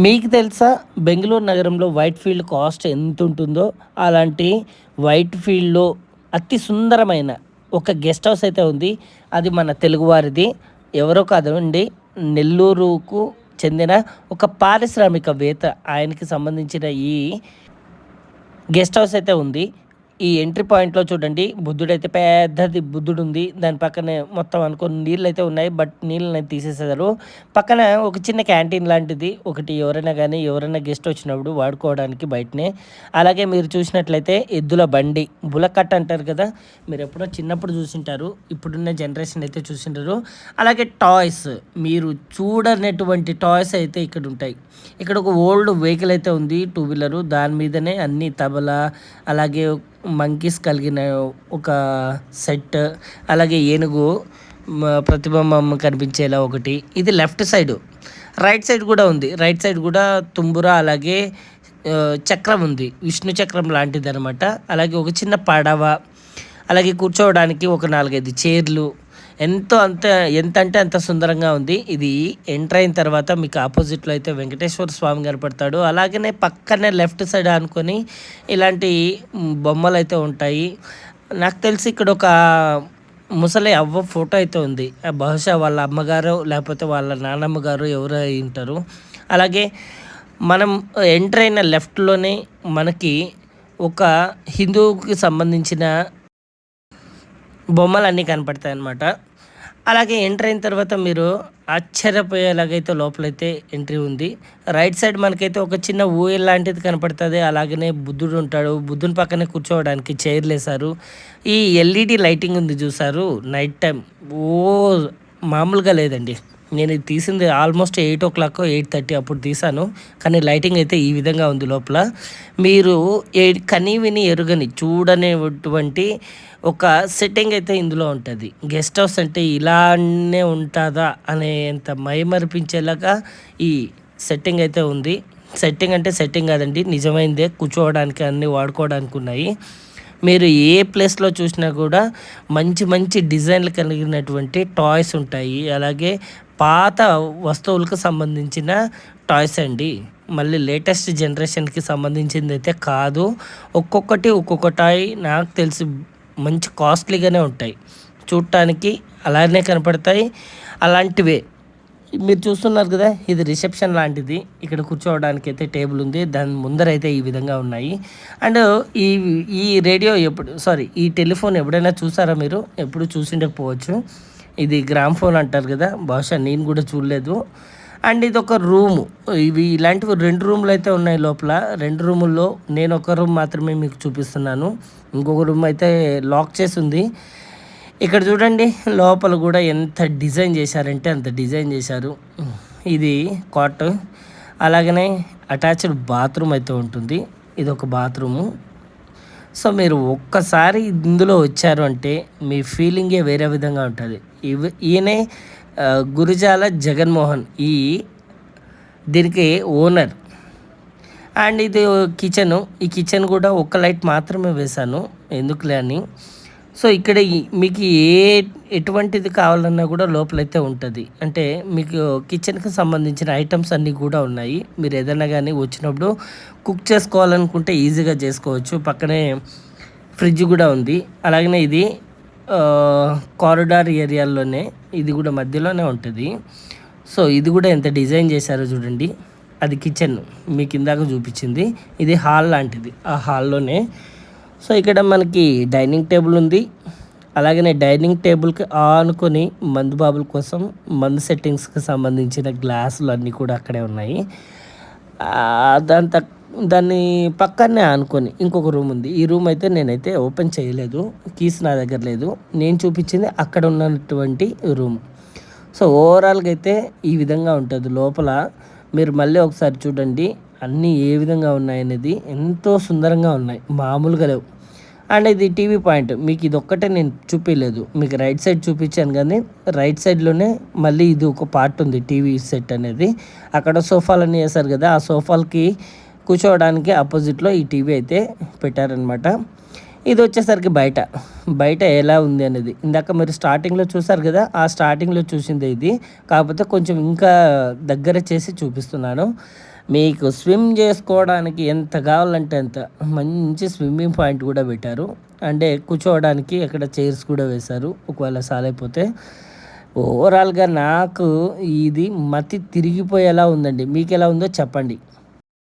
మీకు తెలుసా బెంగుళూరు నగరంలో వైట్ ఫీల్డ్ కాస్ట్ ఎంత ఉంటుందో? అలాంటి వైట్ ఫీల్డ్‌లో అతి సుందరమైన ఒక గెస్ట్ హౌస్ అయితే ఉంది. అది మన తెలుగువారిది. ఎవరో కాదండి, నెల్లూరుకు చెందిన ఒక పారిశ్రామికవేత్త. ఆయనకి సంబంధించిన ఈ గెస్ట్ హౌస్ అయితే ఉంది. ఈ ఎంట్రీ పాయింట్‌లో చూడండి, బుద్ధుడైతే పెద్దది బుద్ధుడుంది. దాని పక్కనే మొత్తం అనుకోని నీళ్ళైతే ఉన్నాయి. బట్ నీళ్ళనైతే తీసేసారు. పక్కన ఒక చిన్న క్యాంటీన్ లాంటిది ఒకటి, ఎవరైనా గానీ, ఎవరైనా గెస్ట్ వచ్చినప్పుడు వాడుకోవడానికి బయటనే. అలాగే మీరు చూసినట్లయితే ఎద్దుల బండి, బులకట్ అంటారు కదా! మీరెప్పుడో చిన్నప్పుడు చూసుంటారు. ఇప్పుడున్న జనరేషన్ అయితే చూసుండరు. అలాగే టాయ్స్, మీరు చూడనటువంటి టాయ్స్ అయితే ఇక్కడుంటాయి. ఇక్కడ ఒక ఓల్డ్ వెహికల్ అయితే ఉంది, టూ వీలరు. దాని మీదనే అన్ని తబలా, అలాగే మంకీస్ కలిగిన ఒక సెట్, అలాగే ఏనుగు ప్రతిబింబం కనిపించేలా ఒకటి. ఇది లెఫ్ట్ సైడు. రైట్ సైడ్ కూడా ఉంది. రైట్ సైడ్ కూడా తుంబుర, అలాగే చక్రం ఉంది, విష్ణు చక్రం లాంటిది అనమాట. అలాగే ఒక చిన్న పడవ, అలాగే కూర్చోవడానికి ఒక 4, 5 చైర్లు. ఎంతో అంత ఎంత అంటే అంత సుందరంగా ఉంది. ఇది ఎంటర్ అయిన తర్వాత మీకు ఆపోజిట్లో అయితే వెంకటేశ్వర స్వామి కనపడతాడు. అలాగనే పక్కనే లెఫ్ట్ సైడ్ అనుకొని ఇలాంటి బొమ్మలు అయితే ఉంటాయి. నాకు తెలిసి ఇక్కడ ఒక ముసలి అవ్వ ఫోటో అయితే ఉంది. బహుశా వాళ్ళ అమ్మగారు లేకపోతే వాళ్ళ నాన్నమ్మ గారు ఎవరు అయి ఉంటారు. అలాగే మనం ఎంటర్ అయిన లెఫ్ట్లోనే మనకి ఒక హిందువుకి సంబంధించిన బొమ్మలన్నీ కనపడతాయి అన్నమాట. అలాగే ఎంటర్ అయిన తర్వాత మీరు ఆశ్చర్యపోయేలాగైతే లోపలైతే ఎంట్రీ ఉంది. రైట్ సైడ్ మనకైతే ఒక చిన్న ఊయల్ లాంటిది కనపడుతుంది. అలాగనే బుద్ధుడు ఉంటాడు. బుద్ధుని పక్కనే కూర్చోవడానికి చైర్లు వేశారు. ఈ ఎల్ఈడి లైటింగ్ ఉంది చూసారు, నైట్ టైం. ఓ మామూలుగా లేదండి. నేను ఇది తీసింది ఆల్మోస్ట్ 8:00, 8:30 అప్పుడు తీసాను. కానీ లైటింగ్ అయితే ఈ విధంగా ఉంది లోపల. మీరు కని విని ఎరుగని చూడనేటువంటి ఒక సెట్టింగ్ అయితే ఇందులో ఉంటుంది. గెస్ట్ హౌస్ అంటే ఇలానే ఉంటుందా అనేంత మైమరిపించేలాగా ఈ సెట్టింగ్ అయితే ఉంది. సెట్టింగ్ అంటే సెట్టింగ్ కాదండి, నిజమైందే. కూర్చోవడానికి అన్నీ వాడుకోవడానికి ఉన్నాయి. మీరు ఏ ప్లేస్లో చూసినా కూడా మంచి మంచి డిజైన్లు కలిగినటువంటి టాయ్స్ ఉంటాయి. అలాగే పాత వస్తువులకు సంబంధించిన టాయ్స్ అండి. మళ్ళీ లేటెస్ట్ జనరేషన్కి సంబంధించింది అయితే కాదు. ఒక్కొక్క టాయ్ నాకు తెలిసి మంచి కాస్ట్లీగానే ఉంటాయి. చూడటానికి అలానే కనపడతాయి. అలాంటివే మీరు చూస్తున్నారు కదా, ఇది రిసెప్షన్ లాంటిది. ఇక్కడ కూర్చోవడానికి అయితే టేబుల్ ఉంది. దాని ముందరైతే ఈ విధంగా ఉన్నాయి. అండ్ ఈ ఈ రేడియో ఈ టెలిఫోన్ ఎప్పుడైనా చూసారా మీరు? ఎప్పుడు చూసిండకపోవచ్చు. ఇది గ్రామ్ ఫోన్ అంటారు కదా, బహుశా నేను కూడా చూడలేదు. అండ్ ఇది ఒక రూము. ఇవి ఇలాంటివి 2 రూములు అయితే ఉన్నాయి లోపల. 2 రూముల్లో నేను ఒక రూమ్ మాత్రమే మీకు చూపిస్తున్నాను. ఇంకొక రూమ్ అయితే లాక్ చేసి ఉంది. ఇక్కడ చూడండి, లోపల కూడా ఎంత డిజైన్ చేశారంటే అంత డిజైన్ చేశారు. ఇది కాట్, అలాగనే అటాచ్డ్ బాత్రూమ్ అయితే ఉంటుంది. ఇది ఒక బాత్రూము. సో మీరు ఒక్కసారి ఇందులో వచ్చారు అంటే మీ ఫీలింగే వేరే విధంగా ఉంటుంది. ఈయనే గురిజాల జగన్మోహన్, దీనికి ఓనర్. అండ్ ఇది కిచెను. ఈ కిచెన్ కూడా ఒక్క లైట్ మాత్రమే వేశాను, ఎందుకులే అని. సో ఇక్కడ మీకు ఎటువంటిది కావాలన్నా కూడా లోపలైతే ఉంటుంది. అంటే మీకు కిచెన్కి సంబంధించిన ఐటమ్స్ అన్నీ కూడా ఉన్నాయి. మీరు ఏదైనా కానీ వచ్చినప్పుడు కుక్ చేసుకోవాలనుకుంటే ఈజీగా చేసుకోవచ్చు. పక్కనే ఫ్రిడ్జ్ కూడా ఉంది. అలాగనే ఇది కారిడార్ ఏరియాలోనే, ఇది కూడా మధ్యలోనే ఉంటుంది. సో ఇది కూడా ఎంత డిజైన్ చేశారో చూడండి. అది కిచెన్ మీకు ఇందాక చూపించింది. ఇది హాల్ లాంటిది, ఆ హాల్లోనే. సో ఇక్కడ మనకి డైనింగ్ టేబుల్ ఉంది. అలాగనే డైనింగ్ టేబుల్కి ఆనుకొని మందు బాబుల కోసం మందు సెట్టింగ్స్కి సంబంధించిన గ్లాసులు అన్నీ కూడా అక్కడే ఉన్నాయి. దాన్ని పక్కనే ఆనుకొని ఇంకొక రూమ్ ఉంది. ఈ రూమ్ అయితే నేనైతే ఓపెన్ చేయలేదు, కీస్ నా దగ్గర లేదు. నేను చూపించింది అక్కడ ఉన్నటువంటి రూమ్. సో ఓవరాల్గా అయితే ఈ విధంగా ఉంటుంది లోపల. మీరు మళ్ళీ ఒకసారి చూడండి అన్నీ ఏ విధంగా ఉన్నాయనేది. ఎంతో సుందరంగా ఉన్నాయి, మామూలుగా లేవు. అండ్ ఇది టీవీ పాయింట్. మీకు ఇది ఒక్కటే నేను చూపించలేదు, మీకు రైట్ సైడ్ చూపించాను. కానీ రైట్ సైడ్లోనే మళ్ళీ ఇది ఒక పార్ట్ ఉంది, టీవీ సెట్ అనేది. అక్కడ సోఫాలన్నీ వేశారు కదా, ఆ సోఫాలకి కూర్చోవడానికి ఆపోజిట్లో ఈ టీవీ అయితే పెట్టారనమాట. ఇది వచ్చేసరికి బయట ఎలా ఉంది అనేది ఇందాక మీరు స్టార్టింగ్లో చూసారు కదా, ఆ స్టార్టింగ్లో చూసిందే ఇది. కాకపోతే కొంచెం ఇంకా దగ్గర చేసి చూపిస్తున్నాను. మీకు స్విమ్ చేసుకోవడానికి ఎంత కావాలంటే అంత మంచి స్విమ్మింగ్ పాయింట్ కూడా పెట్టారు. అంటే కూర్చోవడానికి అక్కడ చైర్స్ కూడా వేశారు ఒకవేళ సాలైపోతే. ఓవరాల్గా నాకు ఇది మతి తిరిగిపోయేలా ఉందండి. మీకు ఎలా ఉందో చెప్పండి.